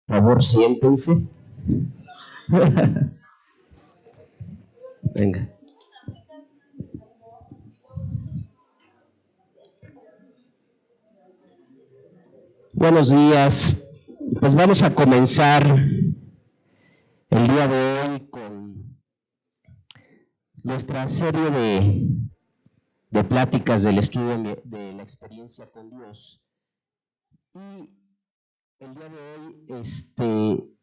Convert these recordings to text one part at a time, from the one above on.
Por favor, siéntense. Venga. Buenos días. Pues vamos a comenzar el día de hoy con nuestra serie de pláticas del estudio de la experiencia con Dios. Y el día de hoy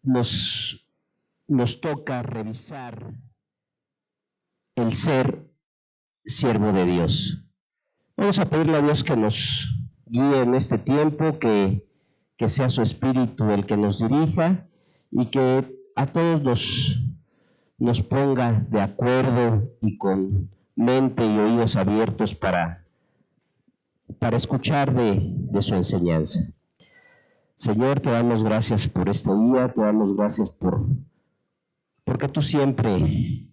nos toca revisar el ser siervo de Dios. Vamos a pedirle a Dios que nos guíe en este tiempo, que sea su Espíritu el que nos dirija y que a todos nos ponga de acuerdo y con mente y oídos abiertos para escuchar de su enseñanza. Señor, te damos gracias por este día, te damos gracias porque tú siempre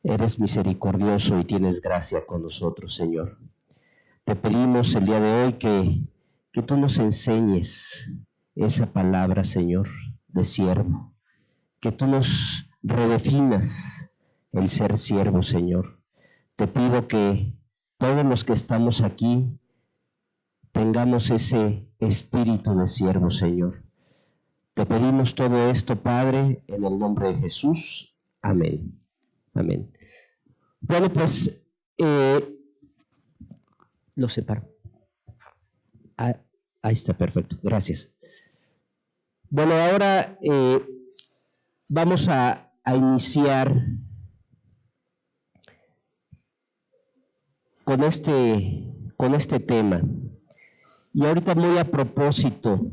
eres misericordioso y tienes gracia con nosotros, Señor. Te pedimos el día de hoy que tú nos enseñes esa palabra, Señor, de siervo, que tú nos redefinas el ser siervo, Señor. Te pido que todos los que estamos aquí tengamos ese espíritu de siervo, Señor. Te pedimos todo esto, Padre, en el nombre de Jesús. Amén. Amén. Bueno, pues lo separo. Ahí está, perfecto. Gracias. Bueno, ahora vamos a iniciar con este tema. Y ahorita muy a propósito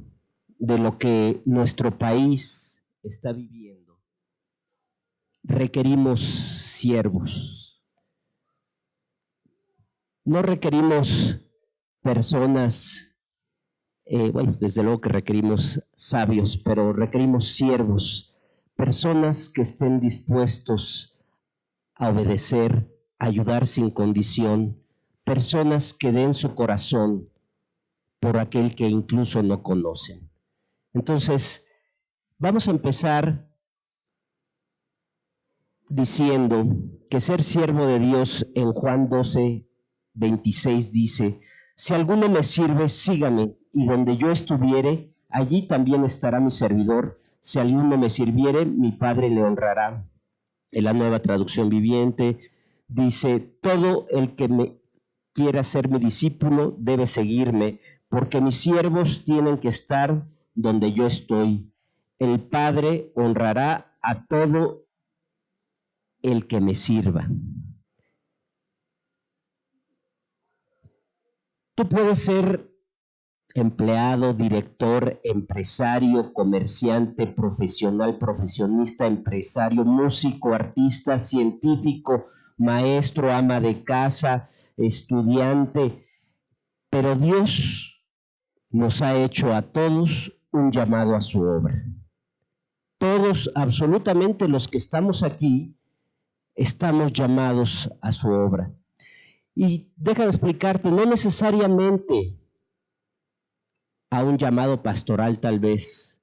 de lo que nuestro país está viviendo, requerimos siervos. No requerimos personas, desde luego que requerimos sabios, pero requerimos siervos, personas que estén dispuestos a obedecer, a ayudar sin condición, personas que den su corazón por aquel que incluso no conocen. Entonces, vamos a empezar diciendo que ser siervo de Dios en Juan 12:26 dice: si alguno me sirve, sígame, y donde yo estuviere, allí también estará mi servidor. Si alguno me sirviere, mi Padre le honrará. En la Nueva Traducción Viviente dice: todo el que me quiera ser mi discípulo debe seguirme, porque mis siervos tienen que estar donde yo estoy. El Padre honrará a todo el que me sirva. Tú puedes ser empleado, director, empresario, comerciante, profesional, profesionista, empresario, músico, artista, científico, maestro, ama de casa, estudiante, pero Dios nos ha hecho a todos un llamado a su obra. Todos, absolutamente los que estamos aquí, estamos llamados a su obra. Y déjame explicarte, no necesariamente a un llamado pastoral tal vez,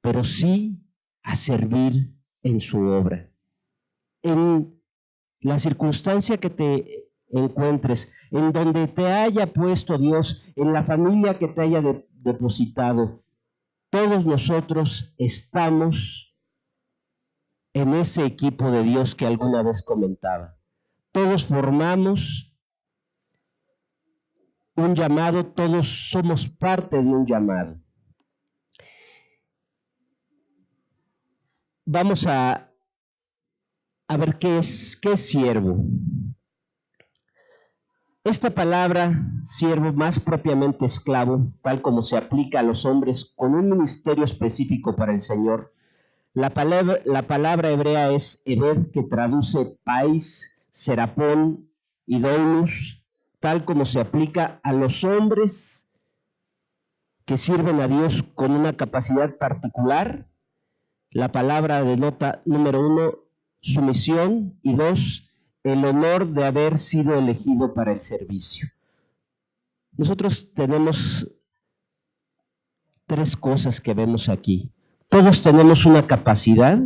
pero sí a servir en su obra. En la circunstancia que te encuentres, en donde te haya puesto Dios, en la familia que te haya depositado, todos nosotros estamos en ese equipo de Dios que alguna vez comentaba. Todos formamos un llamado, todos somos parte de un llamado. Vamos a ver qué es siervo. Esta palabra, siervo, más propiamente esclavo, tal como se aplica a los hombres con un ministerio específico para el Señor. La palabra hebrea es Eved, que traduce pais, serapón y doulos, tal como se aplica a los hombres que sirven a Dios con una capacidad particular. La palabra denota, número 1, sumisión, y 2, el honor de haber sido elegido para el servicio. Nosotros tenemos tres cosas que vemos aquí. Todos tenemos una capacidad,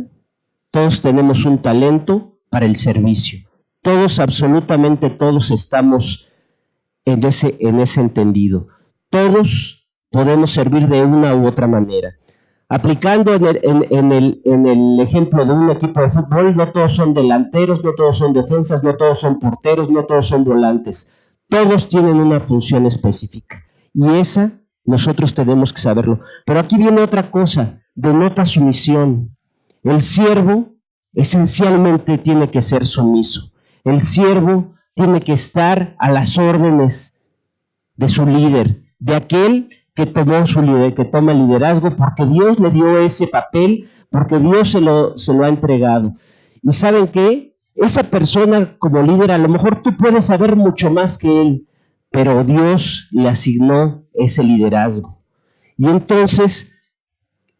todos tenemos un talento para el servicio. Todos, absolutamente todos, estamos en ese entendido. Todos podemos servir de una u otra manera. Aplicando en el ejemplo de un equipo de fútbol, no todos son delanteros, no todos son defensas, no todos son porteros, no todos son volantes. Todos tienen una función específica y esa nosotros tenemos que saberlo. Pero aquí viene otra cosa, denota sumisión. El siervo esencialmente tiene que ser sumiso. El siervo tiene que estar a las órdenes de su líder, de aquel que toma liderazgo, porque Dios le dio ese papel, porque Dios se lo ha entregado. ¿Y saben qué? Esa persona como líder, a lo mejor tú puedes saber mucho más que él, pero Dios le asignó ese liderazgo. Y entonces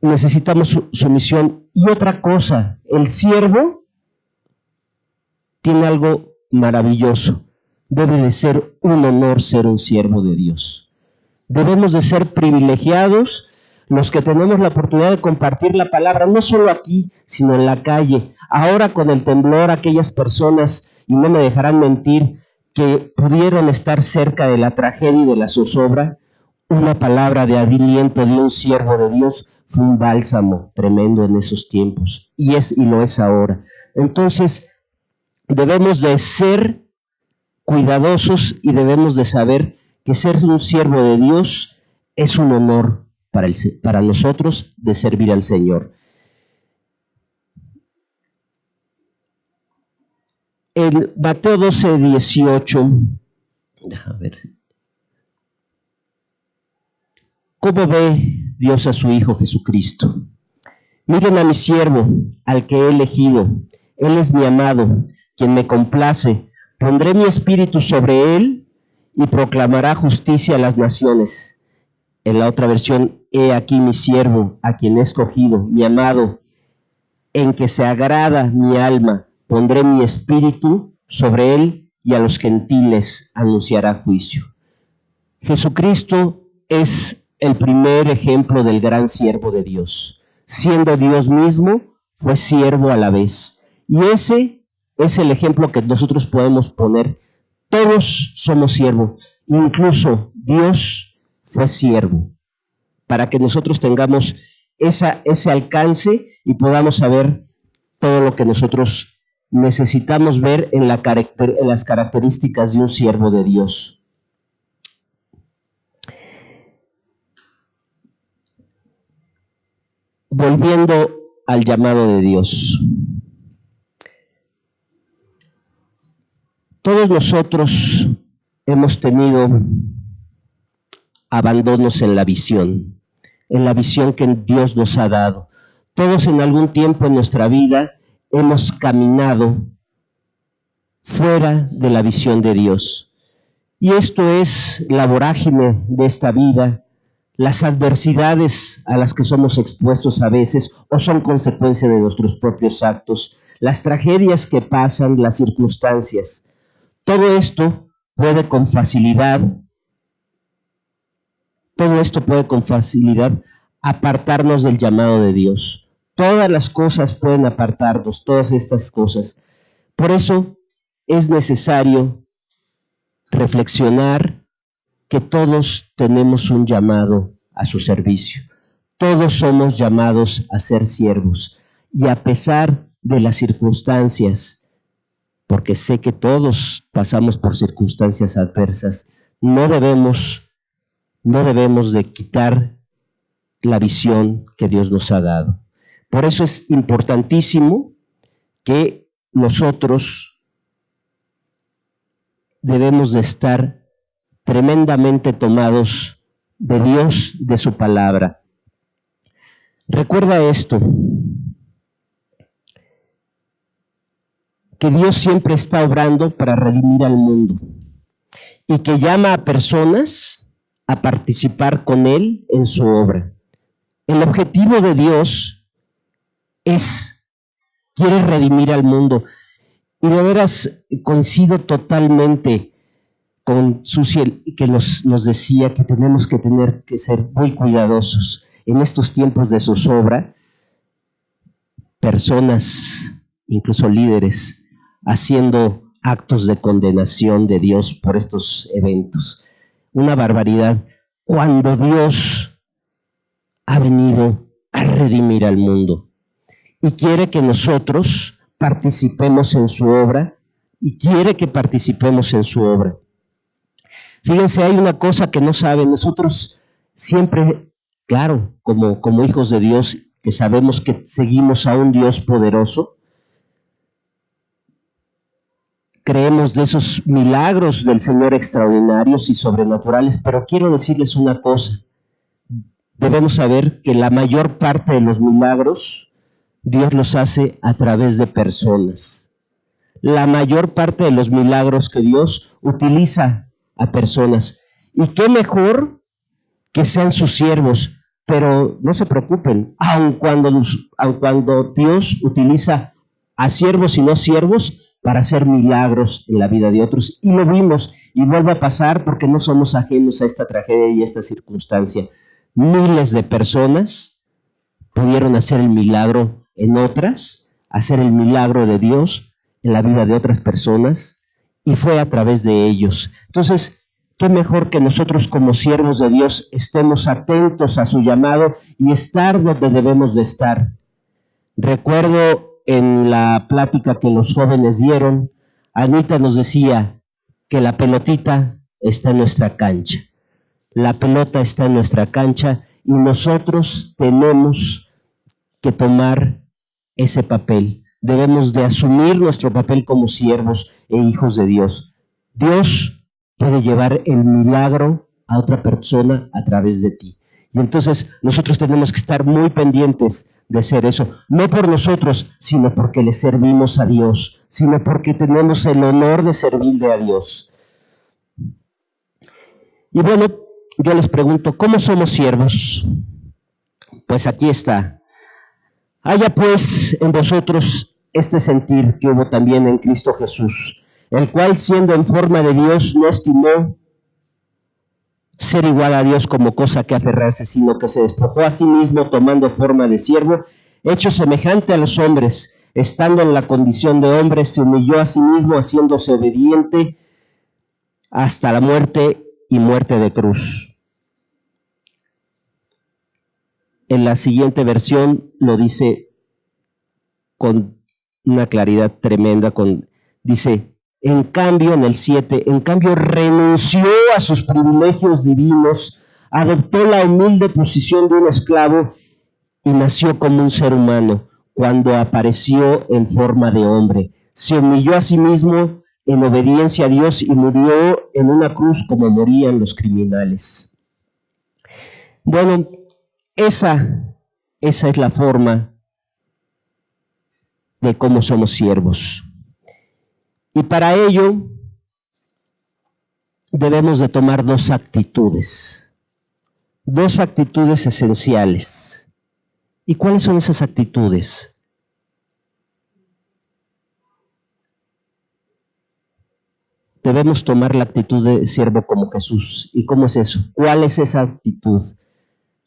necesitamos sumisión. Y otra cosa, el siervo tiene algo maravilloso. Debe de ser un honor ser un siervo de Dios. Debemos de ser privilegiados los que tenemos la oportunidad de compartir la palabra, no solo aquí, sino en la calle. Ahora con el temblor, aquellas personas, y no me dejarán mentir, que pudieron estar cerca de la tragedia y de la zozobra, una palabra de aliento de un siervo de Dios fue un bálsamo tremendo en esos tiempos, y lo es ahora. Entonces, debemos de ser cuidadosos y debemos de saber que ser un siervo de Dios es un honor para nosotros de servir al Señor. En Mateo 12:18, déjame ver, ¿cómo ve Dios a su Hijo Jesucristo? Miren a mi siervo, al que he elegido. Él es mi amado, quien me complace. Pondré mi espíritu sobre él y proclamará justicia a las naciones. En la otra versión, he aquí mi siervo, a quien he escogido, mi amado, en que se agrada mi alma. Pondré mi espíritu sobre él y a los gentiles anunciará juicio. Jesucristo es el primer ejemplo del gran siervo de Dios. Siendo Dios mismo, fue siervo a la vez. Y ese es el ejemplo que nosotros podemos poner. Todos somos siervos, incluso Dios fue siervo, para que nosotros tengamos ese alcance y podamos saber todo lo que nosotros necesitamos ver en las características de un siervo de Dios. Volviendo al llamado de Dios. Todos nosotros hemos tenido abandonos en la visión que Dios nos ha dado. Todos en algún tiempo en nuestra vida hemos caminado fuera de la visión de Dios. Y esto es la vorágine de esta vida, las adversidades a las que somos expuestos a veces o son consecuencia de nuestros propios actos, las tragedias que pasan, las circunstancias. Todo esto puede con facilidad apartarnos del llamado de Dios. Todas las cosas pueden apartarnos, todas estas cosas. Por eso es necesario reflexionar que todos tenemos un llamado a su servicio. Todos somos llamados a ser siervos. Y a pesar de las circunstancias, porque sé que todos pasamos por circunstancias adversas, no debemos de quitar la visión que Dios nos ha dado. Por eso es importantísimo que nosotros debemos de estar tremendamente tomados de Dios, de su palabra. Recuerda esto, que Dios siempre está obrando para redimir al mundo y que llama a personas a participar con Él en su obra. El objetivo de Dios quiere redimir al mundo. Y de veras coincido totalmente con Susi, que nos decía que tenemos que ser muy cuidadosos en estos tiempos de zozobra, personas, incluso líderes, haciendo actos de condenación de Dios por estos eventos. Una barbaridad, cuando Dios ha venido a redimir al mundo y quiere que nosotros participemos en su obra y quiere que participemos en su obra. Fíjense, hay una cosa que no saben, nosotros siempre, claro, como hijos de Dios, que sabemos que seguimos a un Dios poderoso, creemos de esos milagros del Señor extraordinarios y sobrenaturales, pero quiero decirles una cosa, debemos saber que la mayor parte de los milagros Dios los hace a través de personas. La mayor parte de los milagros que Dios utiliza a personas. Y qué mejor que sean sus siervos, pero no se preocupen, aun cuando Dios utiliza a siervos y no siervos para hacer milagros en la vida de otros. Y lo vimos, y vuelve a pasar porque no somos ajenos a esta tragedia y a esta circunstancia. Miles de personas pudieron hacer el milagro en otras, hacer el milagro de Dios en la vida de otras personas, y fue a través de ellos. Entonces, qué mejor que nosotros como siervos de Dios estemos atentos a su llamado y estar donde debemos de estar. Recuerdo en la plática que los jóvenes dieron, Anita nos decía que la pelotita está en nuestra cancha. La pelota está en nuestra cancha y nosotros tenemos que tomar ese papel. Debemos de asumir nuestro papel como siervos e hijos de Dios. Dios puede llevar el milagro a otra persona a través de ti. Y entonces nosotros tenemos que estar muy pendientes de hacer eso, no por nosotros, sino porque le servimos a Dios, sino porque tenemos el honor de servirle a Dios. Y bueno, yo les pregunto, ¿cómo somos siervos? Pues aquí está. Haya pues en vosotros este sentir que hubo también en Cristo Jesús, el cual siendo en forma de Dios no estimó ser igual a Dios como cosa que aferrarse, sino que se despojó a sí mismo tomando forma de siervo, hecho semejante a los hombres, estando en la condición de hombre, se humilló a sí mismo, haciéndose obediente hasta la muerte y muerte de cruz. En la siguiente versión lo dice con una claridad tremenda, dice, en cambio, en el 7, en cambio renunció a sus privilegios divinos, adoptó la humilde posición de un esclavo y nació como un ser humano cuando apareció en forma de hombre. Se humilló a sí mismo en obediencia a Dios y murió en una cruz como morían los criminales. Bueno, esa es la forma de cómo somos siervos. Y para ello debemos de tomar dos actitudes esenciales. ¿Y cuáles son esas actitudes? Debemos tomar la actitud de siervo como Jesús. ¿Y cómo es eso? ¿Cuál es esa actitud?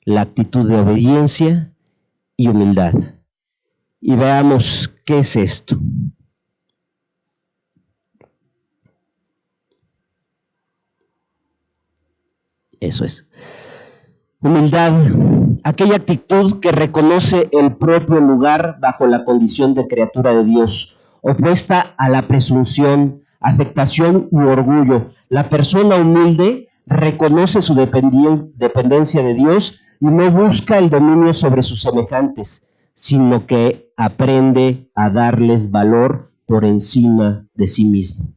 La actitud de obediencia y humildad. Y veamos qué es esto. Eso es. Humildad, aquella actitud que reconoce el propio lugar bajo la condición de criatura de Dios, opuesta a la presunción, afectación u orgullo. La persona humilde reconoce su dependencia de Dios y no busca el dominio sobre sus semejantes, sino que aprende a darles valor por encima de sí mismo.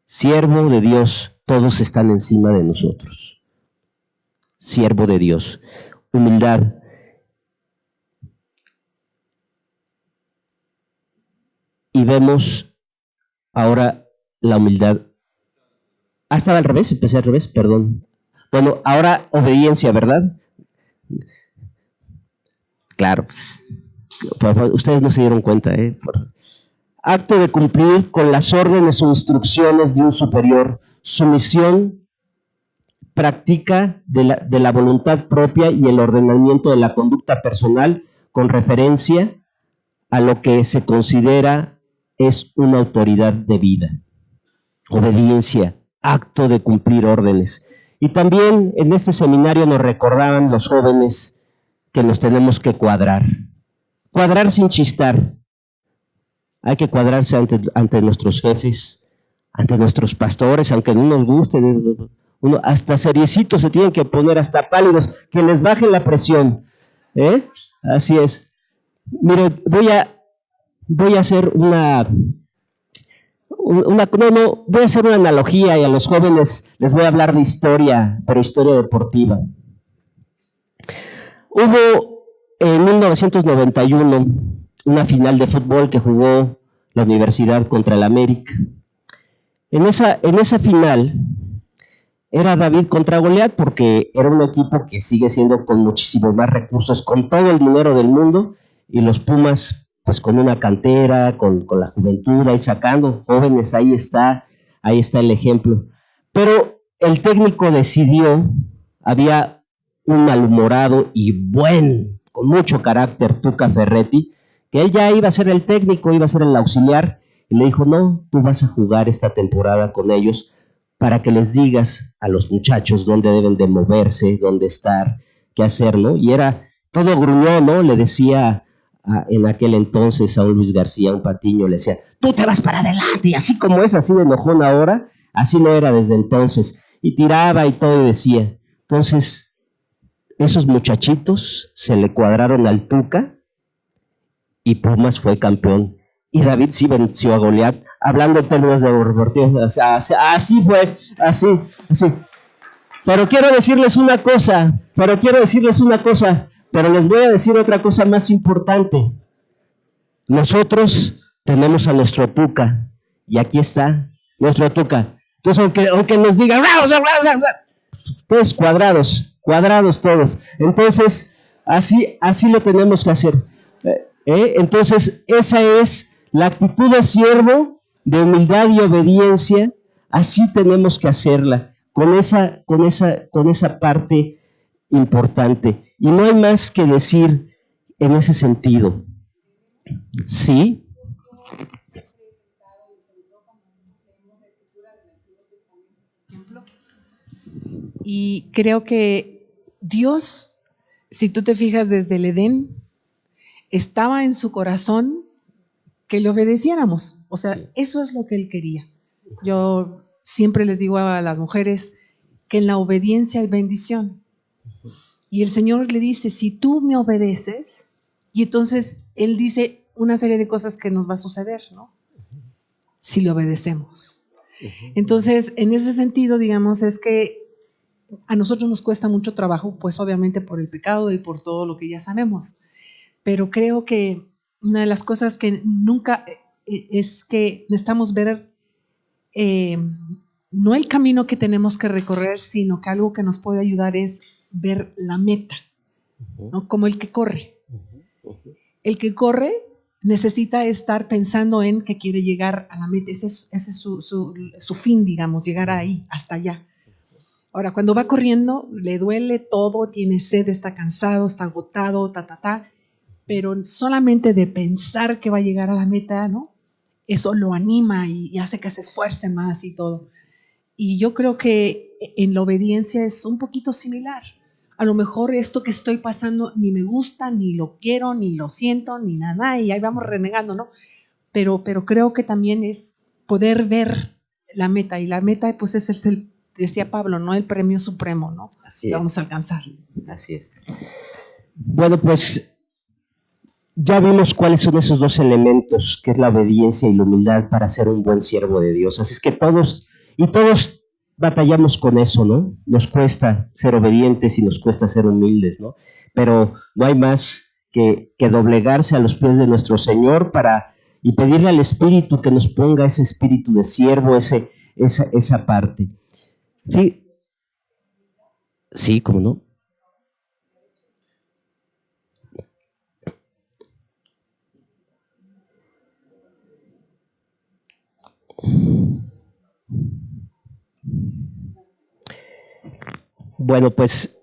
Siervo de Dios, todos están encima de nosotros. Siervo de Dios, humildad. Y vemos ahora la humildad. Estaba al revés, empecé al revés, perdón. Bueno, ahora obediencia, ¿verdad? Claro. Ustedes no se dieron cuenta, Acto de cumplir con las órdenes o instrucciones de un superior. Sumisión práctica de la voluntad propia y el ordenamiento de la conducta personal con referencia a lo que se considera es una autoridad de vida, obediencia, acto de cumplir órdenes. Y también en este seminario nos recordaban los jóvenes que nos tenemos que cuadrar sin chistar. Hay que cuadrarse ante nuestros jefes, ante nuestros pastores, aunque no nos guste, hasta seriecitos se tienen que poner, hasta pálidos, que les baje la presión. Así es. Mire, voy a hacer voy a hacer una analogía y a los jóvenes les voy a hablar de historia, pero historia deportiva. Hubo en 1991 una final de fútbol que jugó la Universidad contra el América. En esa final era David contra Goliat, porque era un equipo que sigue siendo con muchísimos más recursos, con todo el dinero del mundo, y los Pumas pues con una cantera, con la juventud ahí sacando jóvenes, ahí está el ejemplo. Pero el técnico decidió, había un malhumorado y con mucho carácter, Tuca Ferretti, que él ya iba a ser el técnico, iba a ser el auxiliar, y le dijo, no, tú vas a jugar esta temporada con ellos para que les digas a los muchachos dónde deben de moverse, dónde estar, qué hacer, ¿no? Y era todo gruñón, ¿no? Le decía en aquel entonces a un Luis García, un Patiño, le decía, tú te vas para adelante, y así como es así de enojón ahora, así no era desde entonces, y tiraba y todo y decía. Entonces, esos muchachitos se le cuadraron al Tuca, y Pumas fue campeón. Y David sí venció a Goliat, hablando en términos de deportivos, así fue, así. Pero quiero decirles una cosa, pero les voy a decir otra cosa más importante. Nosotros tenemos a nuestro Tuca, y aquí está nuestro Tuca. Entonces, aunque nos digan, todos cuadrados todos. Entonces, así lo tenemos que hacer. Entonces, esa es la actitud de siervo, de humildad y obediencia. Así tenemos que hacerla, con esa parte importante. Y no hay más que decir en ese sentido. ¿Sí? Y creo que Dios, si tú te fijas desde el Edén, estaba en su corazón que le obedeciéramos. O sea, eso es lo que Él quería. Yo siempre les digo a las mujeres que en la obediencia hay bendición. Y el Señor le dice, si tú me obedeces, y entonces Él dice una serie de cosas que nos va a suceder, ¿no? Si le obedecemos. Entonces, en ese sentido, digamos, es que a nosotros nos cuesta mucho trabajo, pues obviamente por el pecado y por todo lo que ya sabemos. Pero creo que una de las cosas que nunca es que necesitamos ver no el camino que tenemos que recorrer, sino que algo que nos puede ayudar es ver la meta, ¿no? Como el que corre. El que corre necesita estar pensando en que quiere llegar a la meta. Ese es su fin, digamos, llegar ahí, hasta allá. Ahora, cuando va corriendo, le duele todo, tiene sed, está cansado, está agotado, pero solamente de pensar que va a llegar a la meta, ¿no? Eso lo anima y hace que se esfuerce más y todo. Y yo creo que en la obediencia es un poquito similar. A lo mejor esto que estoy pasando ni me gusta, ni lo quiero, ni lo siento, ni nada, y ahí vamos renegando, ¿no? Pero creo que también es poder ver la meta, y la meta pues es el, decía Pablo, ¿no? El premio supremo, ¿no? Así que es. vamos a alcanzar. Así es. Bueno, pues ya vimos cuáles son esos dos elementos, que es la obediencia y la humildad para ser un buen siervo de Dios. Así es que todos batallamos con eso, ¿no? Nos cuesta ser obedientes y nos cuesta ser humildes, ¿no? Pero no hay más que doblegarse a los pies de nuestro Señor y pedirle al Espíritu que nos ponga ese espíritu de siervo, esa parte. Sí, ¿cómo no? Bueno, pues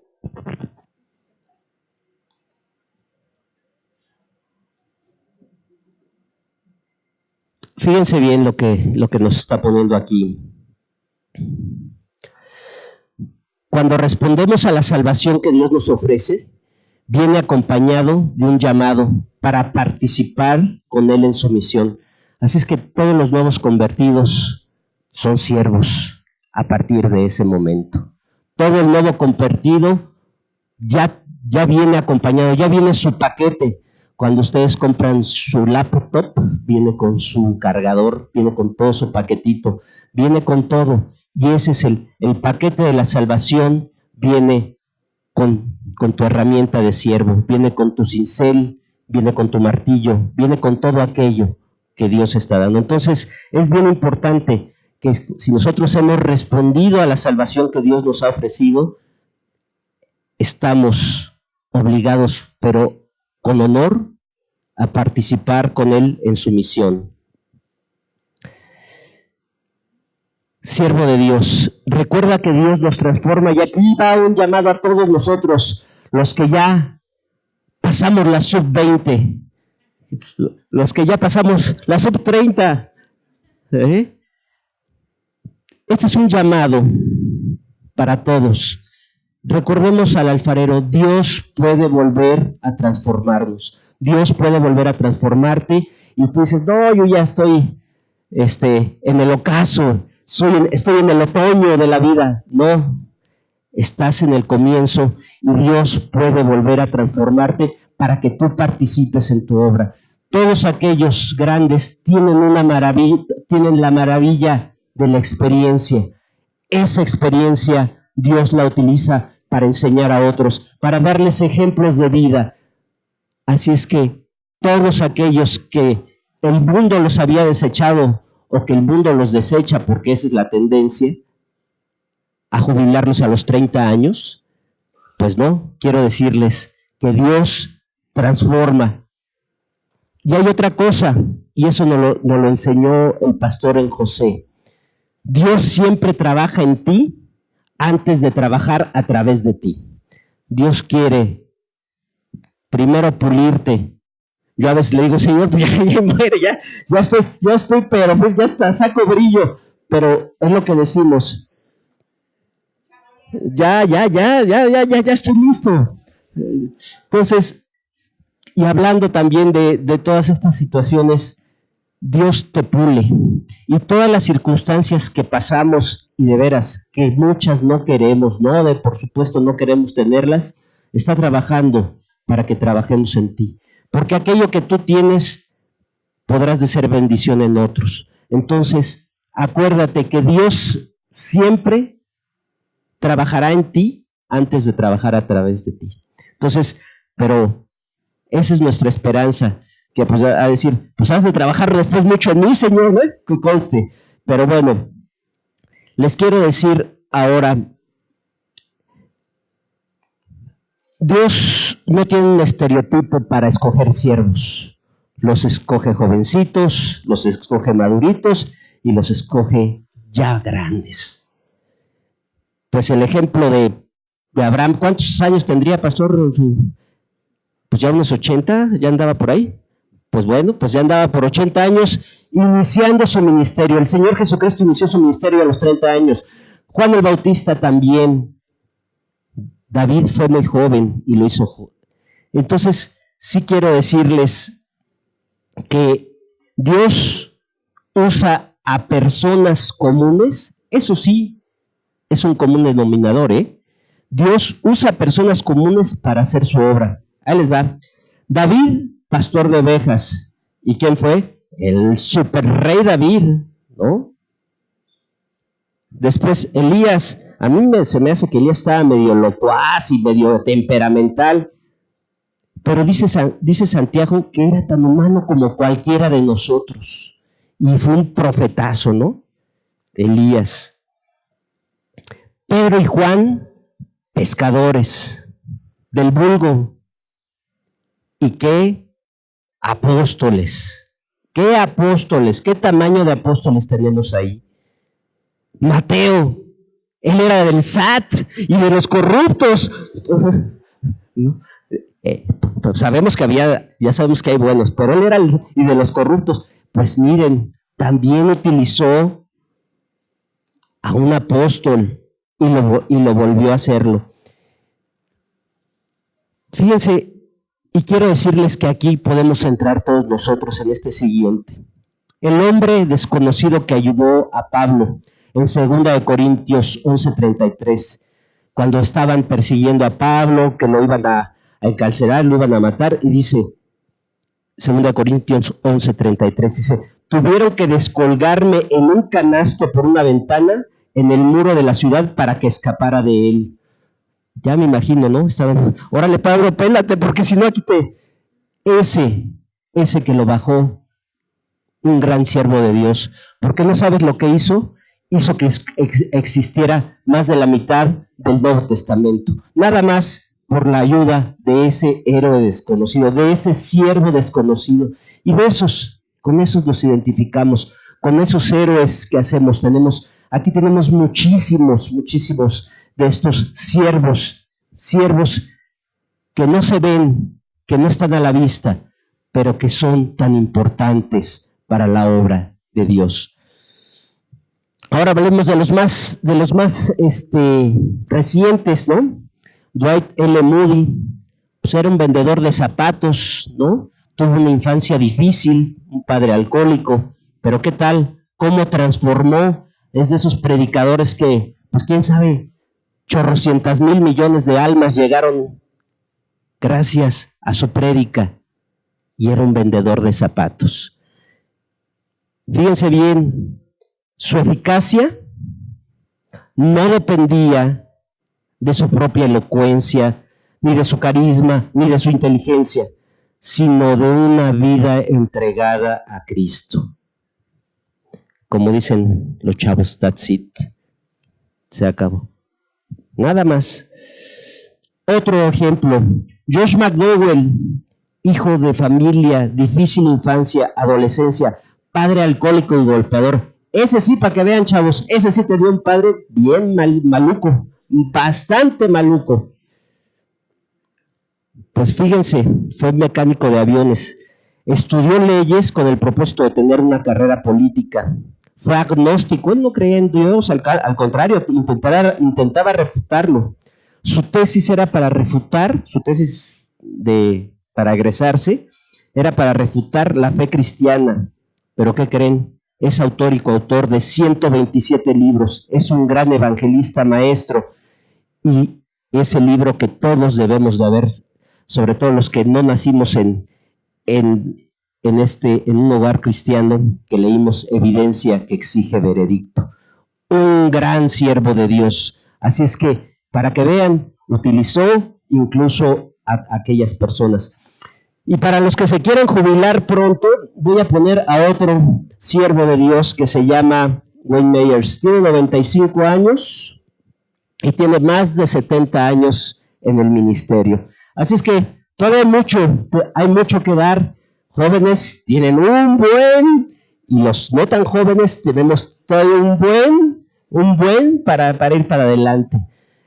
Fíjense bien lo que nos está poniendo aquí. Cuando respondemos a la salvación que Dios nos ofrece, viene acompañado de un llamado para participar con Él en su misión. Así es que todos los nuevos convertidos son siervos a partir de ese momento. Todo el nuevo convertido ya viene acompañado, ya viene su paquete. Cuando ustedes compran su laptop, viene con su cargador, viene con todo su paquetito, viene con todo. Y ese es el paquete de la salvación, viene con tu herramienta de siervo, viene con tu cincel, viene con tu martillo, viene con todo aquello que Dios está dando. Entonces, es bien importante que si nosotros hemos respondido a la salvación que Dios nos ha ofrecido, estamos obligados, pero con honor, a participar con Él en su misión. Siervo de Dios, recuerda que Dios nos transforma, y aquí va un llamado a todos nosotros, los que ya pasamos la sub-20, los que ya pasamos la sub-30. Este es un llamado para todos. Recordemos al alfarero, Dios puede volver a transformarnos. Dios puede volver a transformarte, y tú dices, no, yo ya estoy en el ocaso, estoy en el otoño de la vida. No, estás en el comienzo, y Dios puede volver a transformarte para que tú participes en tu obra. Todos aquellos grandes tienen la maravilla de la experiencia. Esa experiencia Dios la utiliza para enseñar a otros, para darles ejemplos de vida. Así es que todos aquellos que el mundo los había desechado, o que el mundo los desecha, porque esa es la tendencia, a jubilarlos a los 30 años, pues no, quiero decirles que Dios transforma. Y hay otra cosa, y eso nos lo enseñó el pastor en José. Dios siempre trabaja en ti antes de trabajar a través de ti. Dios quiere primero pulirte. Yo a veces le digo, Señor, pues ya muere, ya estoy, pero pues ya está, saco brillo. Pero es lo que decimos. Ya estoy listo. Entonces, y hablando también de todas estas situaciones, Dios te pule. Y todas las circunstancias que pasamos, y de veras, que muchas no queremos, por supuesto no queremos tenerlas, está trabajando para que trabajemos en ti. Porque aquello que tú tienes, podrás de ser bendición en otros. Entonces, acuérdate que Dios siempre trabajará en ti antes de trabajar a través de ti. Entonces, pero esa es nuestra esperanza, que pues a decir, pues has de trabajar después mucho en mí, Señor, ¿no? Que conste. Pero bueno, les quiero decir ahora, Dios no tiene un estereotipo para escoger siervos. Los escoge jovencitos, los escoge maduritos, y los escoge ya grandes. Pues el ejemplo de Abraham, ¿cuántos años tendría, pastor? Pues ya unos 80, ya andaba por ahí. Pues bueno, pues ya andaba por 80 años iniciando su ministerio. El Señor Jesucristo inició su ministerio a los 30 años. Juan el Bautista también. David fue muy joven y lo hizo joven. Entonces, sí quiero decirles que Dios usa a personas comunes. Eso sí, es un común denominador, Dios usa personas comunes para hacer su obra. Ahí les va. David, pastor de ovejas. ¿Y quién fue? El super rey David, ¿no? Después Elías. A mí se me hace que Elías estaba medio locuaz y medio temperamental. Pero dice Santiago que era tan humano como cualquiera de nosotros. Y fue un profetazo, ¿no? Elías. Pedro y Juan, pescadores del vulgo. ¿Y qué apóstoles? ¿Qué apóstoles? ¿Qué tamaño de apóstoles tenemos ahí? Mateo, él era del SAT y de los corruptos. ¿No? Sabemos que ya sabemos que hay buenos, pero él era y de los corruptos. Pues miren, también utilizó a un apóstol y lo volvió a hacerlo. Fíjense, y quiero decirles que aquí podemos entrar todos nosotros en este siguiente. El hombre desconocido que ayudó a Pablo en 2 Corintios 11:33, cuando estaban persiguiendo a Pablo, que lo iban a encarcelar, lo iban a matar, y dice, 2 Corintios 11:33, dice, tuvieron que descolgarme en un canasto por una ventana en el muro de la ciudad para que escapara de él. Ya me imagino, ¿no? Estaban, órale Pablo, pélate, porque si no aquí ese que lo bajó, un gran siervo de Dios, porque no sabes lo que hizo que existiera más de la mitad del Nuevo Testamento, nada más por la ayuda de ese héroe desconocido, de ese siervo desconocido, y con esos nos identificamos, con esos héroes que hacemos. Aquí tenemos muchísimos de estos siervos que no se ven, que no están a la vista, pero que son tan importantes para la obra de Dios. Ahora hablemos de los más recientes, ¿no? Dwight L. Moody, pues era un vendedor de zapatos, ¿no? Tuvo una infancia difícil, un padre alcohólico, pero ¿qué tal? ¿Cómo transformó? Es de esos predicadores que, pues quién sabe, chorrocientas mil millones de almas llegaron gracias a su prédica, y era un vendedor de zapatos. Fíjense bien, su eficacia no dependía de su propia elocuencia, ni de su carisma, ni de su inteligencia, sino de una vida entregada a Cristo. Como dicen los chavos, that's it. Se acabó. Nada más. Otro ejemplo, Josh McDowell, hijo de familia, difícil infancia, adolescencia, padre alcohólico y golpeador. Ese sí, para que vean, chavos, ese sí tenía un padre bien maluco, bastante maluco. Pues fíjense, fue mecánico de aviones, estudió leyes con el propósito de tener una carrera política, fue agnóstico, él no creía en Dios, al contrario, intentaba refutarlo. Su tesis era para refutar, para egresarse, era para refutar la fe cristiana. Pero ¿qué creen? Es autor y coautor de 127 libros, es un gran evangelista maestro, y es el libro que todos debemos de haber, sobre todo los que no nacimos en un hogar cristiano, que leímos Evidencia que exige veredicto. Un gran siervo de Dios. Así es que, para que vean, utilizó incluso a aquellas personas. Y para los que se quieren jubilar pronto, voy a poner a otro siervo de Dios que se llama Wayne Myers. Tiene 95 años y tiene más de 70 años en el ministerio. Así es que todavía hay mucho que dar. Jóvenes tienen un buen, y los no tan jóvenes tenemos todavía un buen para ir para adelante.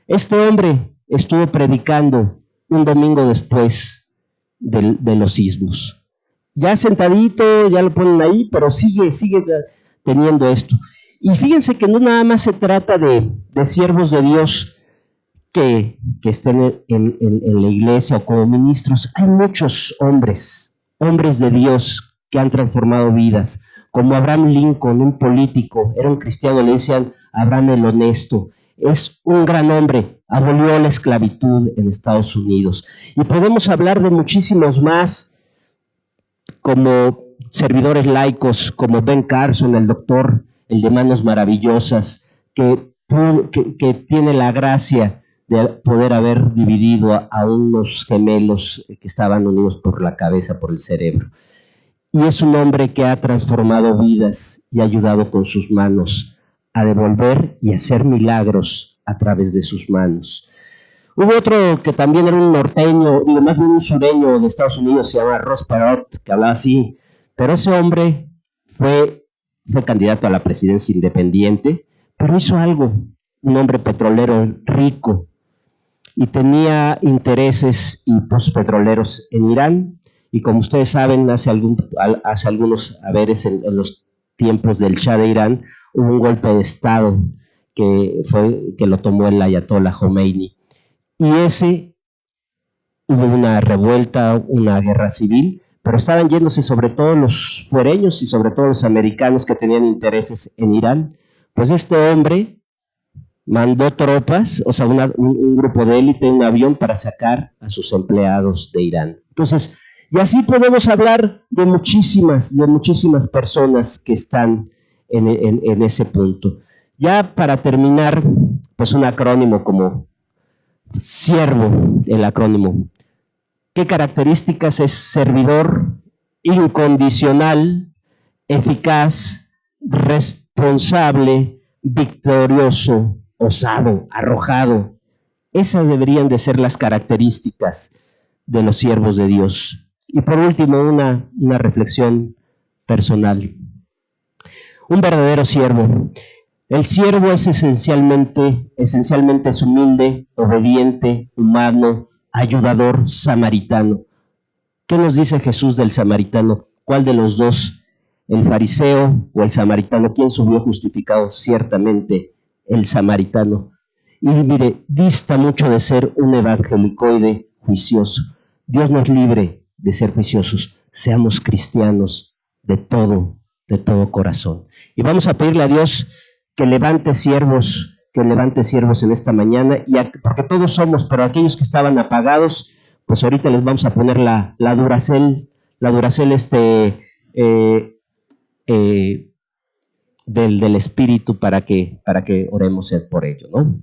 Este hombre estuvo predicando un domingo después de los sismos. Ya sentadito, ya lo ponen ahí, pero sigue teniendo esto. Y fíjense que no nada más se trata de siervos de Dios que estén en la iglesia o como ministros. Hay muchos hombres de Dios que han transformado vidas, como Abraham Lincoln, un político, era un cristiano, le decían Abraham el Honesto. Es un gran hombre, abolió la esclavitud en Estados Unidos. Y podemos hablar de muchísimos más, como servidores laicos, como Ben Carson, el doctor, el de Manos Maravillosas, que tiene la gracia de poder haber dividido a unos gemelos que estaban unidos por la cabeza, por el cerebro. Y es un hombre que ha transformado vidas y ha ayudado con sus manos a devolver y hacer milagros a través de sus manos. Hubo otro que también era un norteño, más bien un sureño de Estados Unidos, se llama Ross Perot, que hablaba así, pero ese hombre fue candidato a la presidencia independiente, pero hizo algo, un hombre petrolero rico, y tenía intereses y pozos petroleros en Irán, y como ustedes saben, hace algunos haberes en los tiempos del Shah de Irán, hubo un golpe de Estado que lo tomó el ayatollah Khomeini. Y hubo una revuelta, una guerra civil, pero estaban yéndose sobre todo los fuereños y sobre todo los americanos que tenían intereses en Irán. Pues este hombre mandó tropas, o sea, un grupo de élite, un avión para sacar a sus empleados de Irán. Entonces, y así podemos hablar de muchísimas personas que están en ese punto. Ya para terminar, pues un acrónimo como siervo, el acrónimo. ¿Qué características es? Servidor, incondicional, eficaz, responsable, victorioso, osado, arrojado. Esas deberían de ser las características de los siervos de Dios. Y por último, una reflexión personal. Un verdadero siervo. El siervo es esencialmente es humilde, obediente, humano, ayudador, samaritano. ¿Qué nos dice Jesús del samaritano? ¿Cuál de los dos, el fariseo o el samaritano? ¿Quién subió justificado? Ciertamente el samaritano. Y mire, dista mucho de ser un evangelicoide juicioso. Dios nos libre de ser juiciosos. Seamos cristianos de todo corazón. Y vamos a pedirle a Dios que levante siervos en esta mañana, porque todos somos, pero aquellos que estaban apagados, pues ahorita les vamos a poner la Duracell del Espíritu para que oremos por ello, ¿no?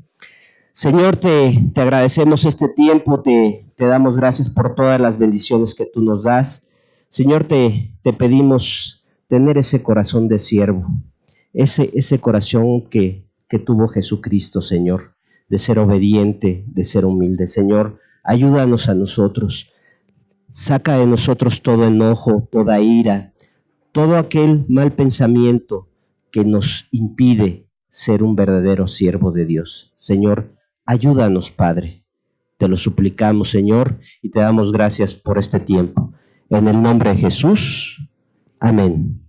Señor, te agradecemos este tiempo, te damos gracias por todas las bendiciones que tú nos das. Señor, te pedimos tener ese corazón de siervo, ese corazón que tuvo Jesucristo, Señor, de ser obediente, de ser humilde. Señor, ayúdanos a nosotros, saca de nosotros todo enojo, toda ira, todo aquel mal pensamiento que nos impide ser un verdadero siervo de Dios. Señor, ayúdanos, Padre, te lo suplicamos, Señor, y te damos gracias por este tiempo. En el nombre de Jesús, amén.